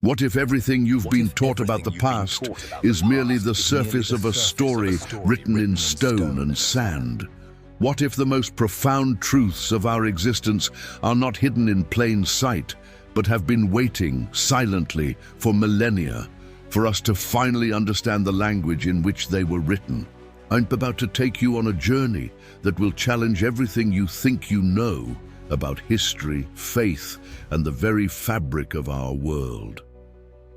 What if everything you've been taught about the past is merely the surface of a story written in stone and sand? What if the most profound truths of our existence are not hidden in plain sight, but have been waiting silently for millennia for us to finally understand the language in which they were written? I'm about to take you on a journey that will challenge everything you think you know about history, faith, and the very fabric of our world.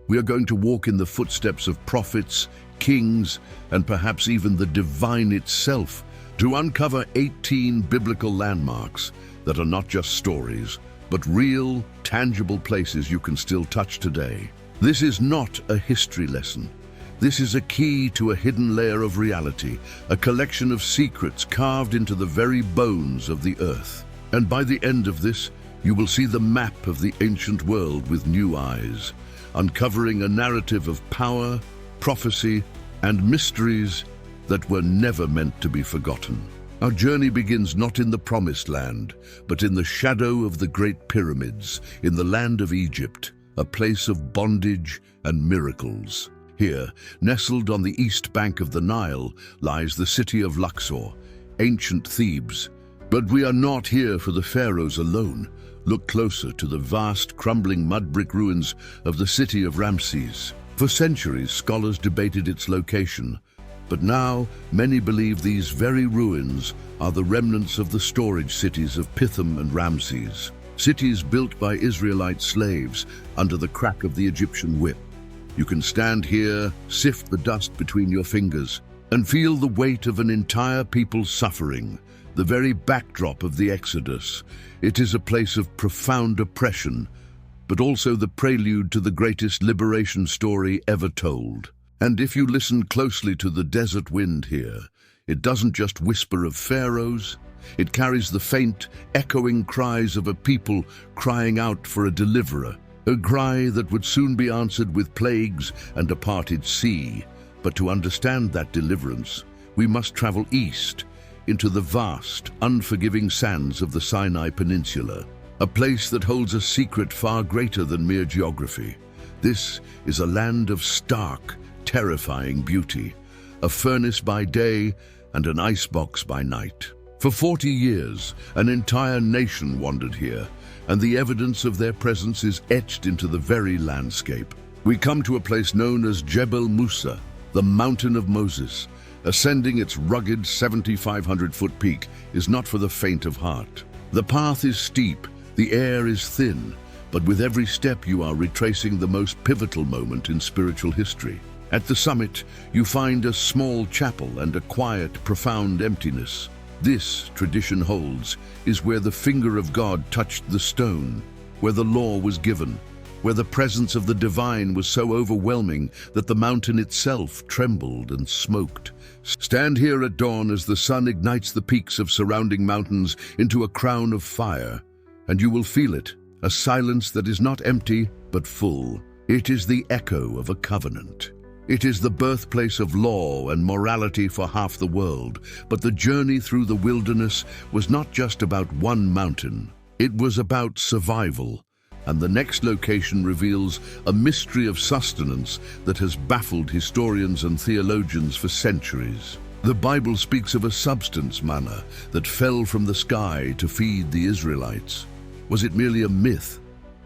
We are going to walk in the footsteps of prophets, kings, and perhaps even the divine itself to uncover 18 biblical landmarks that are not just stories, but real, tangible places you can still touch today. This is not a history lesson. This is a key to a hidden layer of reality, a collection of secrets carved into the very bones of the earth. And by the end of this, you will see the map of the ancient world with new eyes, uncovering a narrative of power, prophecy, and mysteries that were never meant to be forgotten. Our journey begins not in the Promised Land, but in the shadow of the Great Pyramids, in the land of Egypt, a place of bondage and miracles. Here, nestled on the east bank of the Nile, lies the city of Luxor, ancient Thebes. But we are not here for the pharaohs alone. Look closer to the vast, crumbling mud brick ruins of the city of Ramses. For centuries, scholars debated its location, but now many believe these very ruins are the remnants of the storage cities of Pithom and Ramses, cities built by Israelite slaves under the crack of the Egyptian whip. You can stand here, sift the dust between your fingers, and feel the weight of an entire people's suffering, the very backdrop of the Exodus. It is a place of profound oppression, but also the prelude to the greatest liberation story ever told. And if you listen closely to the desert wind here, it doesn't just whisper of pharaohs. It carries the faint, echoing cries of a people crying out for a deliverer, a cry that would soon be answered with plagues and a parted sea. But to understand that deliverance, we must travel east, into the vast, unforgiving sands of the Sinai Peninsula, a place that holds a secret far greater than mere geography. This is a land of stark, terrifying beauty, a furnace by day and an icebox by night. For 40 years, an entire nation wandered here, and the evidence of their presence is etched into the very landscape. We come to a place known as Jebel Musa, the Mountain of Moses. Ascending its rugged 7,500-foot peak is not for the faint of heart. The path is steep, the air is thin, but with every step you are retracing the most pivotal moment in spiritual history. At the summit, you find a small chapel and a quiet, profound emptiness. This, tradition holds, is where the finger of God touched the stone, where the law was given, where the presence of the divine was so overwhelming that the mountain itself trembled and smoked. Stand here at dawn as the sun ignites the peaks of surrounding mountains into a crown of fire, and you will feel it, a silence that is not empty but full. It is the echo of a covenant. It is the birthplace of law and morality for half the world, but the journey through the wilderness was not just about one mountain. It was about survival, and the next location reveals a mystery of sustenance that has baffled historians and theologians for centuries. The Bible speaks of a substance, manna, that fell from the sky to feed the Israelites. Was it merely a myth?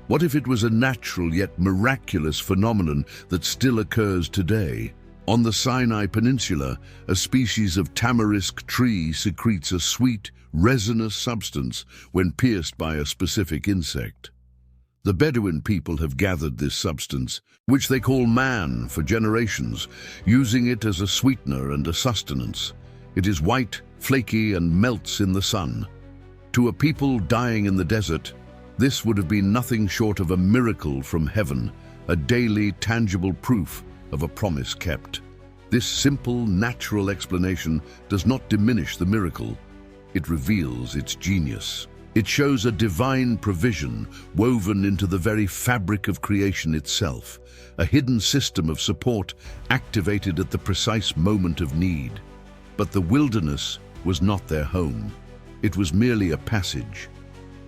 What if it was a natural yet miraculous phenomenon that still occurs today? On the Sinai Peninsula, a species of tamarisk tree secretes a sweet, resinous substance when pierced by a specific insect. The Bedouin people have gathered this substance, which they call man, for generations, using it as a sweetener and a sustenance. It is white, flaky, and melts in the sun. To a people dying in the desert, this would have been nothing short of a miracle from heaven, a daily, tangible proof of a promise kept. This simple, natural explanation does not diminish the miracle. It reveals its genius. It shows a divine provision woven into the very fabric of creation itself, a hidden system of support activated at the precise moment of need. But the wilderness was not their home. It was merely a passage.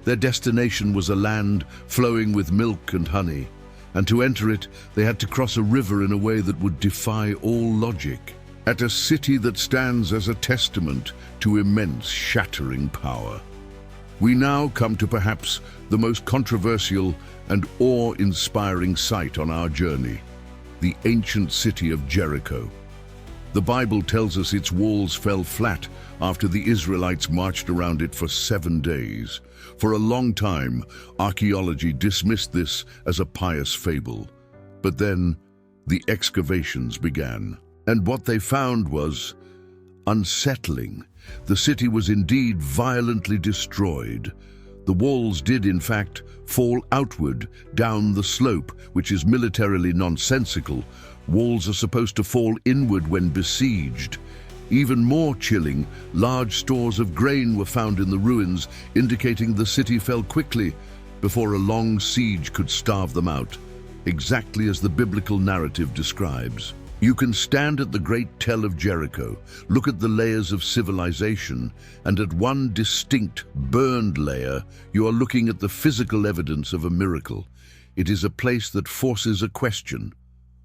Their destination was a land flowing with milk and honey, and to enter it, they had to cross a river in a way that would defy all logic. At a city that stands as a testament to immense, shattering power. We now come to perhaps the most controversial and awe-inspiring sight on our journey, the ancient city of Jericho. The Bible tells us its walls fell flat after the Israelites marched around it for 7 days. For a long time, archaeology dismissed this as a pious fable. But then, the excavations began. And what they found was unsettling. The city was indeed violently destroyed. The walls did, in fact, fall outward down the slope, which is militarily nonsensical. Walls are supposed to fall inward when besieged. Even more chilling, large stores of grain were found in the ruins, indicating the city fell quickly before a long siege could starve them out, exactly as the biblical narrative describes. You can stand at the great tell of Jericho, look at the layers of civilization, and at one distinct, burned layer, you are looking at the physical evidence of a miracle. It is a place that forces a question.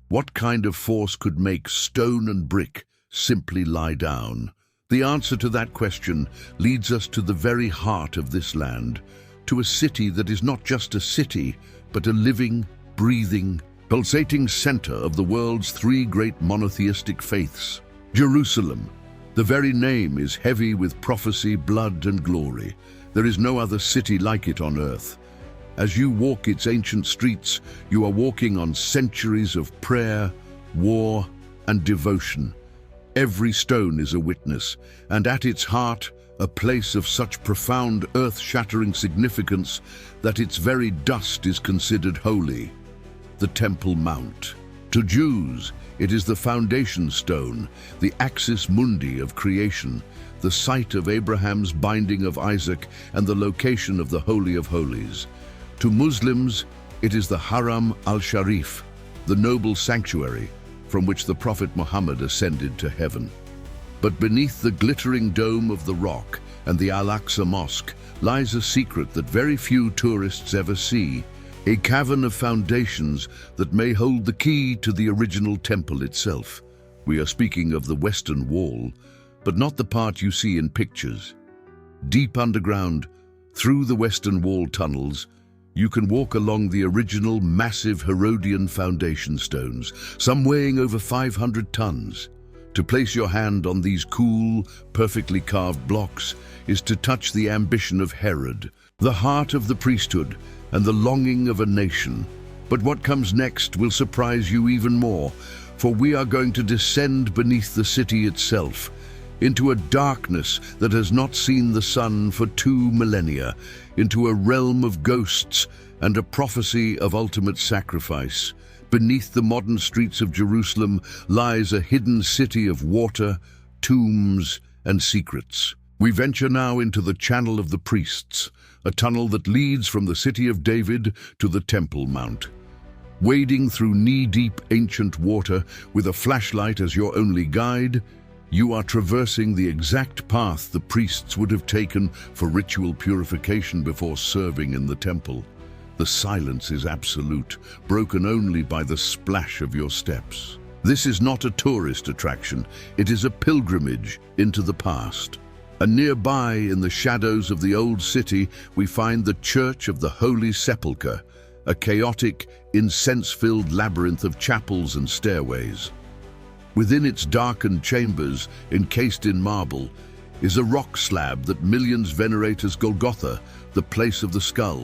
What kind of force could make stone and brick simply lie down? The answer to that question leads us to the very heart of this land, to a city that is not just a city, but a living, breathing, pulsating center of the world's 3 great monotheistic faiths. Jerusalem. The very name is heavy with prophecy, blood, and glory. There is no other city like it on earth. As you walk its ancient streets, you are walking on centuries of prayer, war, and devotion. Every stone is a witness, and at its heart, a place of such profound earth-shattering significance that its very dust is considered holy. The Temple Mount. To Jews, it is the foundation stone, the axis mundi of creation, the site of Abraham's binding of Isaac and the location of the Holy of Holies. To Muslims, it is the Haram al-Sharif, the noble sanctuary from which the Prophet Muhammad ascended to heaven. But beneath the glittering dome of the Rock and the Al-Aqsa Mosque lies a secret that very few tourists ever see, a cavern of foundations that may hold the key to the original temple itself. We are speaking of the Western Wall, but not the part you see in pictures. Deep underground, through the Western Wall tunnels, you can walk along the original massive Herodian foundation stones, some weighing over 500 tons. To place your hand on these cool, perfectly carved blocks is to touch the ambition of Herod, the heart of the priesthood, and the longing of a nation. But what comes next will surprise you even more, for we are going to descend beneath the city itself, into a darkness that has not seen the sun for 2 millennia, into a realm of ghosts and a prophecy of ultimate sacrifice. Beneath the modern streets of Jerusalem lies a hidden city of water, tombs, and secrets. We venture now into the Channel of the Priests, a tunnel that leads from the city of David to the Temple Mount. Wading through knee-deep ancient water with a flashlight as your only guide, you are traversing the exact path the priests would have taken for ritual purification before serving in the temple. The silence is absolute, broken only by the splash of your steps. This is not a tourist attraction, it is a pilgrimage into the past. And nearby, in the shadows of the old city, we find the Church of the Holy Sepulchre, a chaotic, incense-filled labyrinth of chapels and stairways. Within its darkened chambers, encased in marble, is a rock slab that millions venerate as Golgotha, the place of the skull,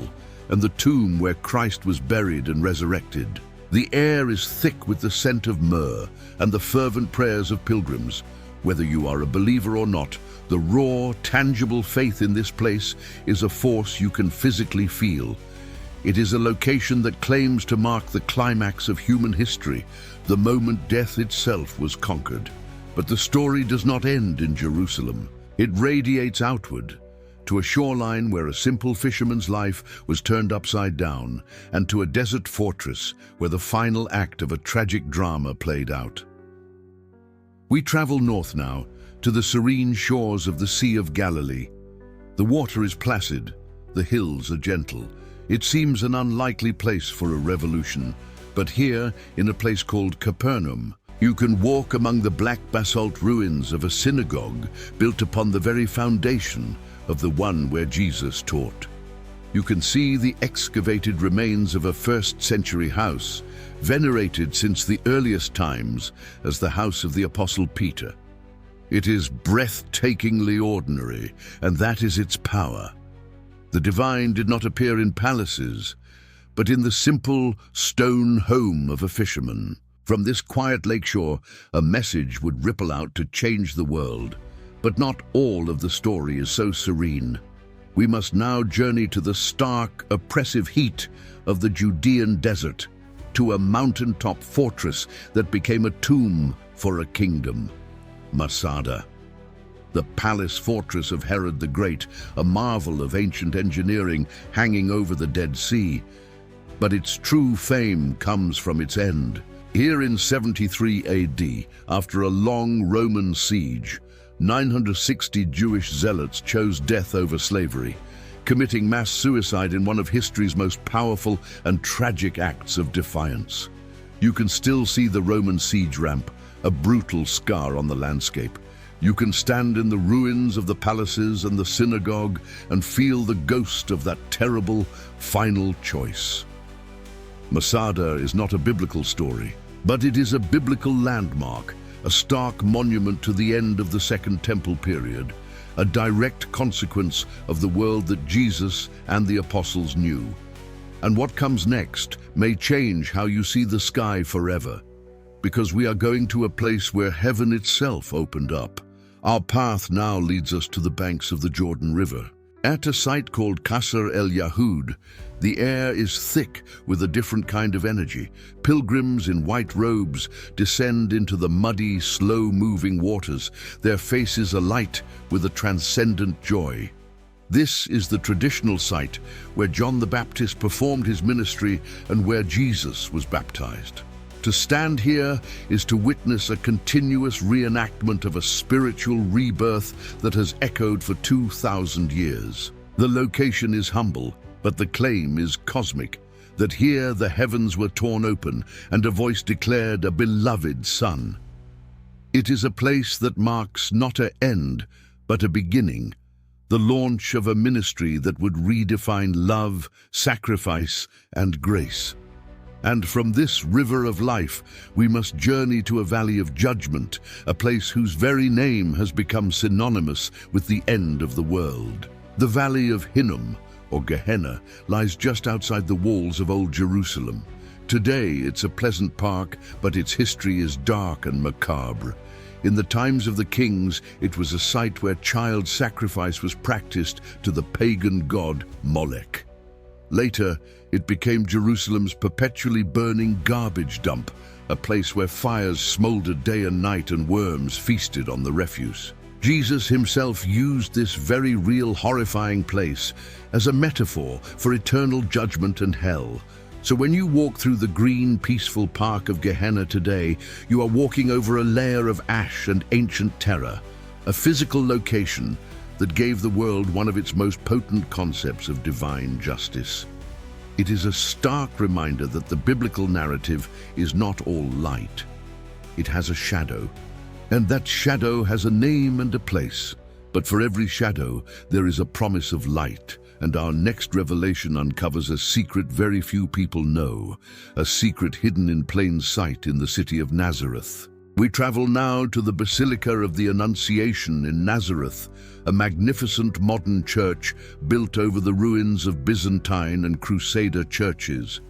and the tomb where Christ was buried and resurrected. The air is thick with the scent of myrrh and the fervent prayers of pilgrims. Whether you are a believer or not, the raw, tangible faith in this place is a force you can physically feel. It is a location that claims to mark the climax of human history, the moment death itself was conquered. But the story does not end in Jerusalem. It radiates outward, to a shoreline where a simple fisherman's life was turned upside down, and to a desert fortress where the final act of a tragic drama played out. We travel north now, to the serene shores of the Sea of Galilee. The water is placid, the hills are gentle. It seems an unlikely place for a revolution, But here, in a place called Capernaum, you can walk among the black basalt ruins of a synagogue built upon the very foundation of the one where Jesus taught. You can see the excavated remains of a first-century house, venerated since the earliest times as the house of the Apostle Peter. It is breathtakingly ordinary, and that is its power. The divine did not appear in palaces, but in the simple stone home of a fisherman. From this quiet lakeshore, a message would ripple out to change the world. But not all of the story is so serene. We must now journey to the stark, oppressive heat of the Judean desert, to a mountaintop fortress that became a tomb for a kingdom, Masada. The palace fortress of Herod the Great, a marvel of ancient engineering hanging over the Dead Sea. But its true fame comes from its end. Here in 73 AD, after a long Roman siege, 960 Jewish zealots chose death over slavery, committing mass suicide in one of history's most powerful and tragic acts of defiance. You can still see the Roman siege ramp, a brutal scar on the landscape. You can stand in the ruins of the palaces and the synagogue and feel the ghost of that terrible final choice. Masada is not a biblical story, but it is a biblical landmark, a stark monument to the end of the Second Temple period, a direct consequence of the world that Jesus and the apostles knew. And what comes next may change how you see the sky forever, because we are going to a place where heaven itself opened up. Our path now leads us to the banks of the Jordan River. At a site called Qasr el-Yahud, the air is thick with a different kind of energy. Pilgrims in white robes descend into the muddy, slow-moving waters, their faces alight with a transcendent joy. This is the traditional site where John the Baptist performed his ministry and where Jesus was baptized. To stand here is to witness a continuous reenactment of a spiritual rebirth that has echoed for 2,000 years. The location is humble, but the claim is cosmic, that here the heavens were torn open and a voice declared a beloved Son. It is a place that marks not an end, but a beginning, the launch of a ministry that would redefine love, sacrifice, and grace. And from this river of life, we must journey to a valley of judgment, a place whose very name has become synonymous with the end of the world. The Valley of Hinnom, or Gehenna, lies just outside the walls of Old Jerusalem. Today, it's a pleasant park, but its history is dark and macabre. In the times of the kings, it was a site where child sacrifice was practiced to the pagan god Molech. Later, it became Jerusalem's perpetually burning garbage dump, a place where fires smoldered day and night and worms feasted on the refuse. Jesus himself used this very real, horrifying place as a metaphor for eternal judgment and hell. So when you walk through the green, peaceful park of Gehenna today, you are walking over a layer of ash and ancient terror, a physical location that gave the world one of its most potent concepts of divine justice. It is a stark reminder that the biblical narrative is not all light. It has a shadow, and that shadow has a name and a place. But for every shadow, there is a promise of light, and our next revelation uncovers a secret very few people know, a secret hidden in plain sight in the city of Nazareth. We travel now to the Basilica of the Annunciation in Nazareth, a magnificent modern church built over the ruins of Byzantine and Crusader churches.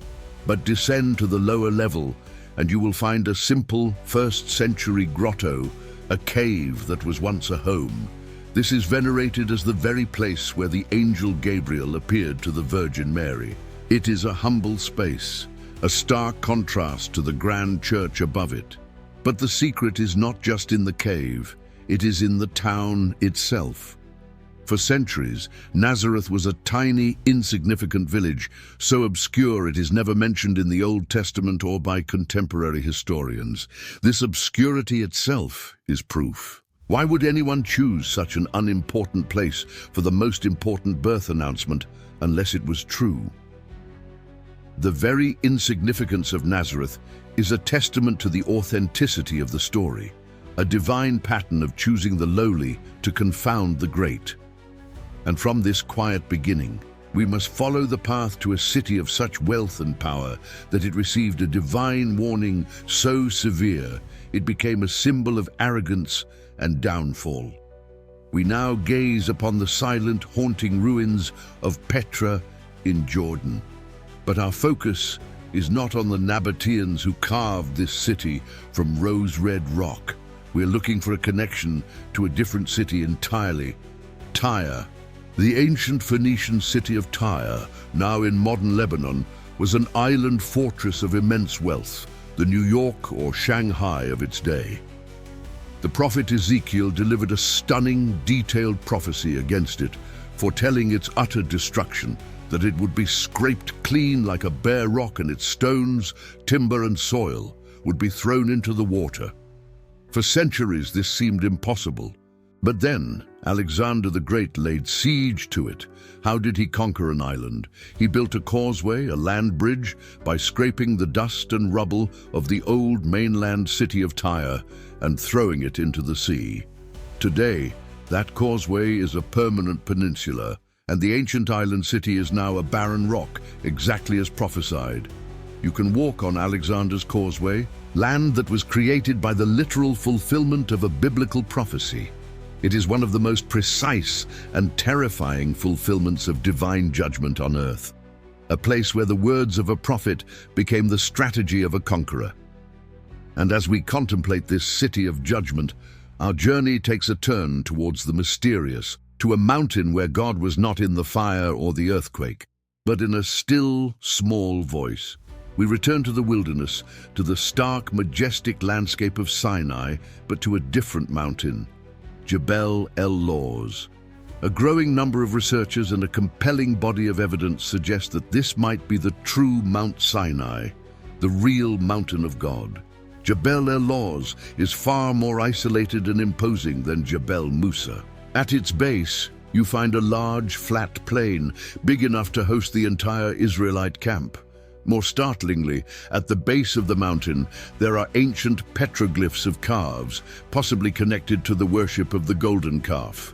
But descend to the lower level, and you will find a simple first-century grotto, a cave that was once a home. This is venerated as the very place where the angel Gabriel appeared to the Virgin Mary. It is a humble space, a stark contrast to the grand church above it. But the secret is not just in the cave, it is in the town itself. For centuries, Nazareth was a tiny, insignificant village, so obscure it is never mentioned in the Old Testament or by contemporary historians. This obscurity itself is proof. Why would anyone choose such an unimportant place for the most important birth announcement unless it was true? The very insignificance of Nazareth is a testament to the authenticity of the story, a divine pattern of choosing the lowly to confound the great. And from this quiet beginning, we must follow the path to a city of such wealth and power that it received a divine warning so severe it became a symbol of arrogance and downfall. We now gaze upon the silent, haunting ruins of Petra in Jordan. But our focus is not on the Nabateans who carved this city from rose-red rock. We're looking for a connection to a different city entirely, Tyre. The ancient Phoenician city of Tyre, now in modern Lebanon, was an island fortress of immense wealth, the New York or Shanghai of its day. The prophet Ezekiel delivered a stunning, detailed prophecy against it, foretelling its utter destruction, that it would be scraped clean like a bare rock and its stones, timber and soil would be thrown into the water. For centuries this seemed impossible. But then Alexander the Great laid siege to it. How did he conquer an island? He built a causeway, a land bridge, by scraping the dust and rubble of the old mainland city of Tyre and throwing it into the sea. Today, that causeway is a permanent peninsula, and the ancient island city is now a barren rock, exactly as prophesied. You can walk on Alexander's causeway, land that was created by the literal fulfillment of a biblical prophecy. It is one of the most precise and terrifying fulfillments of divine judgment on earth, a place where the words of a prophet became the strategy of a conqueror. And as we contemplate this city of judgment, our journey takes a turn towards the mysterious, to a mountain where God was not in the fire or the earthquake, but in a still, small voice. We return to the wilderness, to the stark, majestic landscape of Sinai, but to a different mountain, Jebel el-Lawz. A growing number of researchers and a compelling body of evidence suggest that this might be the true Mount Sinai, the real mountain of God. Jebel el-Lawz is far more isolated and imposing than Jebel Musa. At its base, you find a large, flat plain, big enough to host the entire Israelite camp. More startlingly, at the base of the mountain, there are ancient petroglyphs of calves, possibly connected to the worship of the golden calf.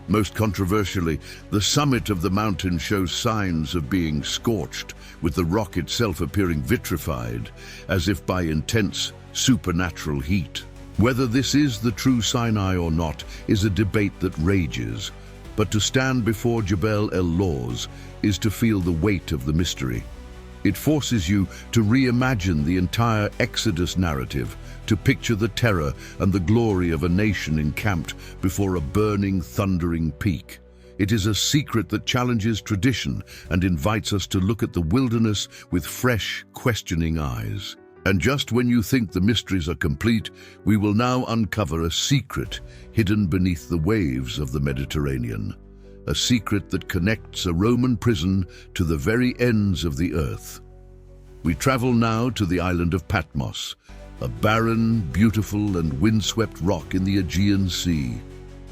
Most controversially, the summit of the mountain shows signs of being scorched, with the rock itself appearing vitrified, as if by intense, supernatural heat. Whether this is the true Sinai or not is a debate that rages, but to stand before Jebel el-Lawz is to feel the weight of the mystery. It forces you to reimagine the entire Exodus narrative, to picture the terror and the glory of a nation encamped before a burning, thundering peak. It is a secret that challenges tradition and invites us to look at the wilderness with fresh, questioning eyes. And just when you think the mysteries are complete, we will now uncover a secret hidden beneath the waves of the Mediterranean. A secret that connects a Roman prison to the very ends of the earth. We travel now to the island of Patmos, a barren, beautiful and windswept rock in the Aegean Sea.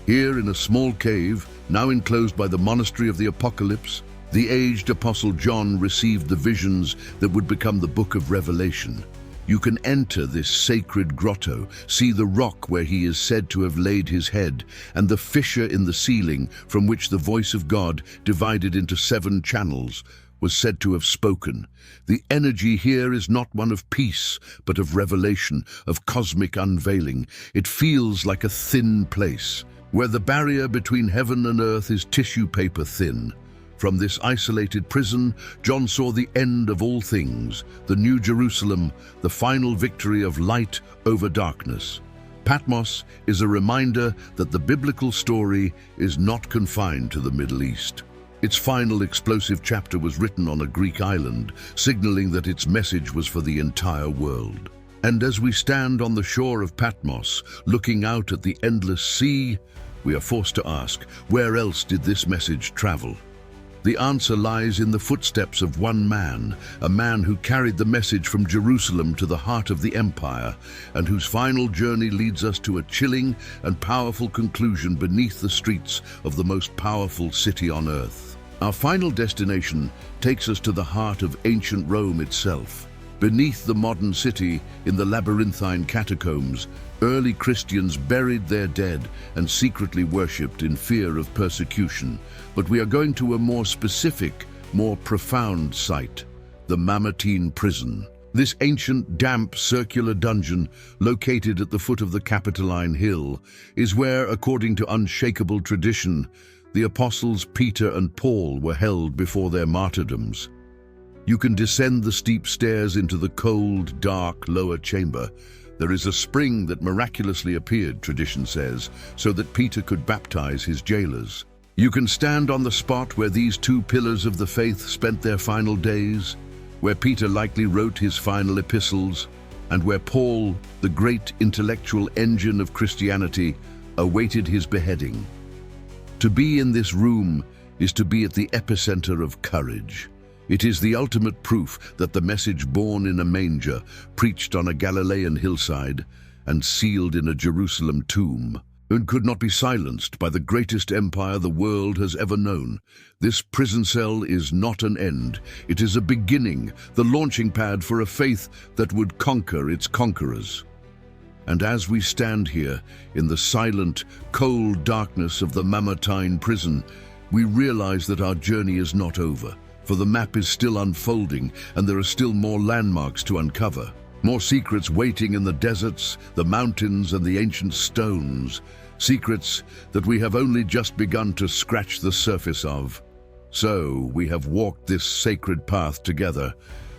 Here in a small cave, now enclosed by the monastery of the Apocalypse, the aged Apostle John received the visions that would become the book of Revelation. You can enter this sacred grotto, see the rock where he is said to have laid his head, and the fissure in the ceiling from which the voice of God, divided into 7 channels, was said to have spoken. The energy here is not one of peace, but of revelation, of cosmic unveiling. It feels like a thin place, where the barrier between heaven and earth is tissue paper thin. From this isolated prison, John saw the end of all things, the New Jerusalem, the final victory of light over darkness. Patmos is a reminder that the biblical story is not confined to the Middle East. Its final explosive chapter was written on a Greek island, signaling that its message was for the entire world. And as we stand on the shore of Patmos, looking out at the endless sea, we are forced to ask, where else did this message travel? The answer lies in the footsteps of one man, a man who carried the message from Jerusalem to the heart of the empire, and whose final journey leads us to a chilling and powerful conclusion beneath the streets of the most powerful city on earth. Our final destination takes us to the heart of ancient Rome itself. Beneath the modern city, in the labyrinthine catacombs, early Christians buried their dead and secretly worshipped in fear of persecution. But we are going to a more specific, more profound site, the Mamertine prison. This ancient, damp, circular dungeon, located at the foot of the Capitoline Hill, is where, according to unshakable tradition, the apostles Peter and Paul were held before their martyrdoms. You can descend the steep stairs into the cold, dark lower chamber. There is a spring that miraculously appeared, tradition says, so that Peter could baptize his jailers. You can stand on the spot where these two pillars of the faith spent their final days, where Peter likely wrote his final epistles, and where Paul, the great intellectual engine of Christianity, awaited his beheading. To be in this room is to be at the epicenter of courage. It is the ultimate proof that the message born in a manger, preached on a Galilean hillside, and sealed in a Jerusalem tomb, and could not be silenced by the greatest empire the world has ever known. This prison cell is not an end. It is a beginning, the launching pad for a faith that would conquer its conquerors. And as we stand here, in the silent, cold darkness of the Mamertine prison, we realize that our journey is not over, for the map is still unfolding and there are still more landmarks to uncover. More secrets waiting in the deserts, the mountains, and the ancient stones. Secrets that we have only just begun to scratch the surface of. So, we have walked this sacred path together.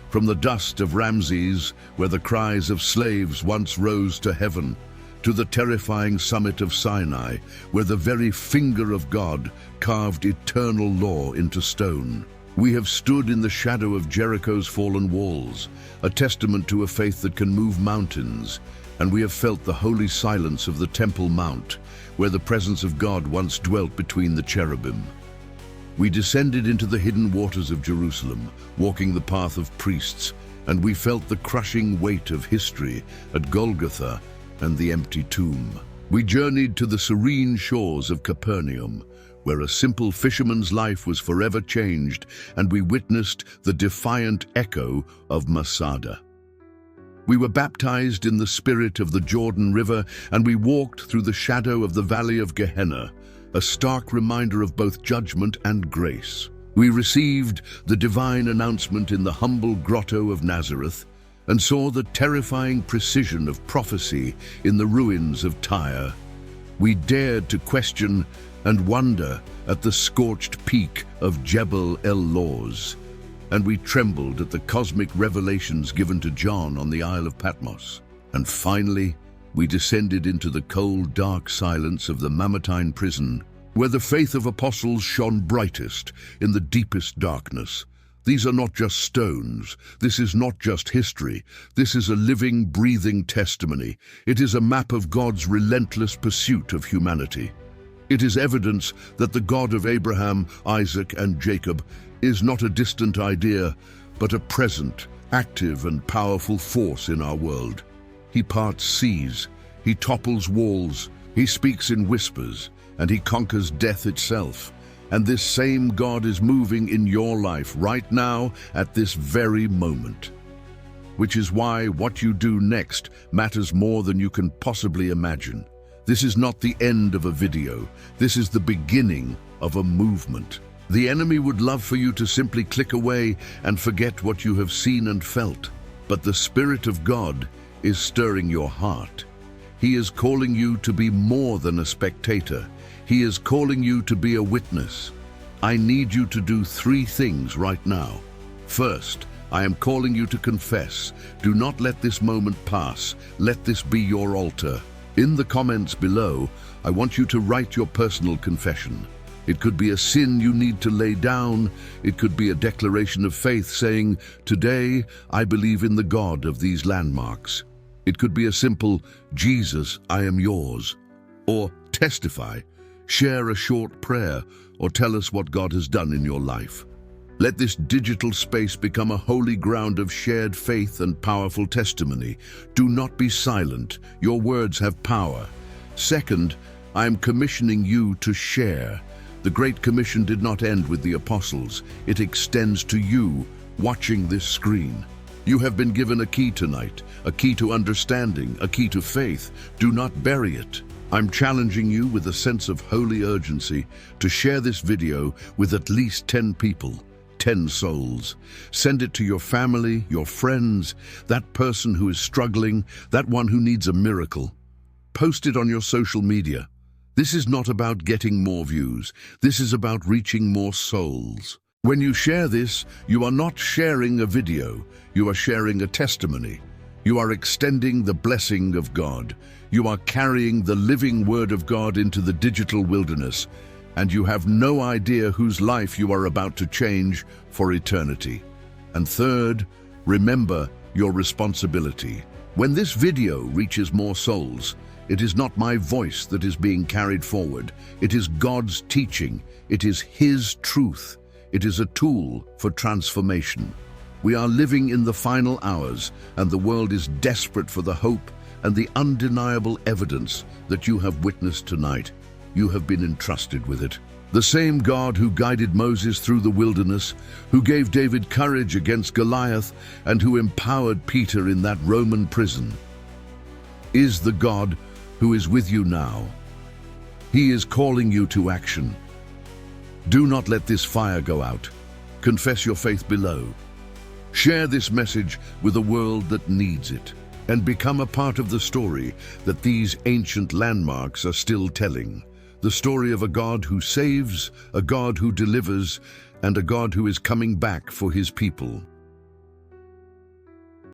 From the dust of Ramses, where the cries of slaves once rose to heaven, to the terrifying summit of Sinai, where the very finger of God carved eternal law into stone. We have stood in the shadow of Jericho's fallen walls, a testament to a faith that can move mountains, and we have felt the holy silence of the Temple Mount, where the presence of God once dwelt between the cherubim. We descended into the hidden waters of Jerusalem, walking the path of priests, and we felt the crushing weight of history at Golgotha and the empty tomb. We journeyed to the serene shores of Capernaum, where a simple fisherman's life was forever changed, and we witnessed the defiant echo of Masada. We were baptized in the spirit of the Jordan River, and we walked through the shadow of the valley of Gehenna, a stark reminder of both judgment and grace. We received the divine announcement in the humble grotto of Nazareth, and saw the terrifying precision of prophecy in the ruins of Tyre. We dared to question and wonder at the scorched peak of Jebel el-Lawz, and we trembled at the cosmic revelations given to John on the Isle of Patmos. And finally, we descended into the cold, dark silence of the Mamertine prison, where the faith of apostles shone brightest in the deepest darkness. These are not just stones. This is not just history. This is a living, breathing testimony. It is a map of God's relentless pursuit of humanity. It is evidence that the God of Abraham, Isaac, and Jacob is not a distant idea, but a present, active, and powerful force in our world. He parts seas, he topples walls, he speaks in whispers, and he conquers death itself. And this same God is moving in your life right now at this very moment. Which is why what you do next matters more than you can possibly imagine. This is not the end of a video. This is the beginning of a movement. The enemy would love for you to simply click away and forget what you have seen and felt. But the Spirit of God is stirring your heart. He is calling you to be more than a spectator. He is calling you to be a witness. I need you to do 3 things right now. First, I am calling you to confess. Do not let this moment pass. Let this be your altar. In the comments below, I want you to write your personal confession. It could be a sin you need to lay down. It could be a declaration of faith saying, "Today, I believe in the God of these landmarks." It could be a simple, "Jesus, I am yours." Or testify, share a short prayer, or tell us what God has done in your life. Let this digital space become a holy ground of shared faith and powerful testimony. Do not be silent. Your words have power. Second, I am commissioning you to share. The Great Commission did not end with the apostles. It extends to you, watching this screen. You have been given a key tonight, a key to understanding, a key to faith. Do not bury it. I'm challenging you with a sense of holy urgency to share this video with at least 10 people, 10 souls. Send it to your family, your friends, that person who is struggling, that one who needs a miracle. Post it on your social media. This is not about getting more views. This is about reaching more souls. When you share this, you are not sharing a video. You are sharing a testimony. You are extending the blessing of God. You are carrying the living Word of God into the digital wilderness, and you have no idea whose life you are about to change for eternity. And third, remember your responsibility. When this video reaches more souls, it is not my voice that is being carried forward. It is God's teaching. It is His truth. It is a tool for transformation. We are living in the final hours, and the world is desperate for the hope and the undeniable evidence that you have witnessed tonight. You have been entrusted with it. The same God who guided Moses through the wilderness, who gave David courage against Goliath, and who empowered Peter in that Roman prison, is the God who is with you now. He is calling you to action. Do not let this fire go out. Confess your faith below. Share this message with a world that needs it, and become a part of the story that these ancient landmarks are still telling. The story of a God who saves, a God who delivers, and a God who is coming back for His people.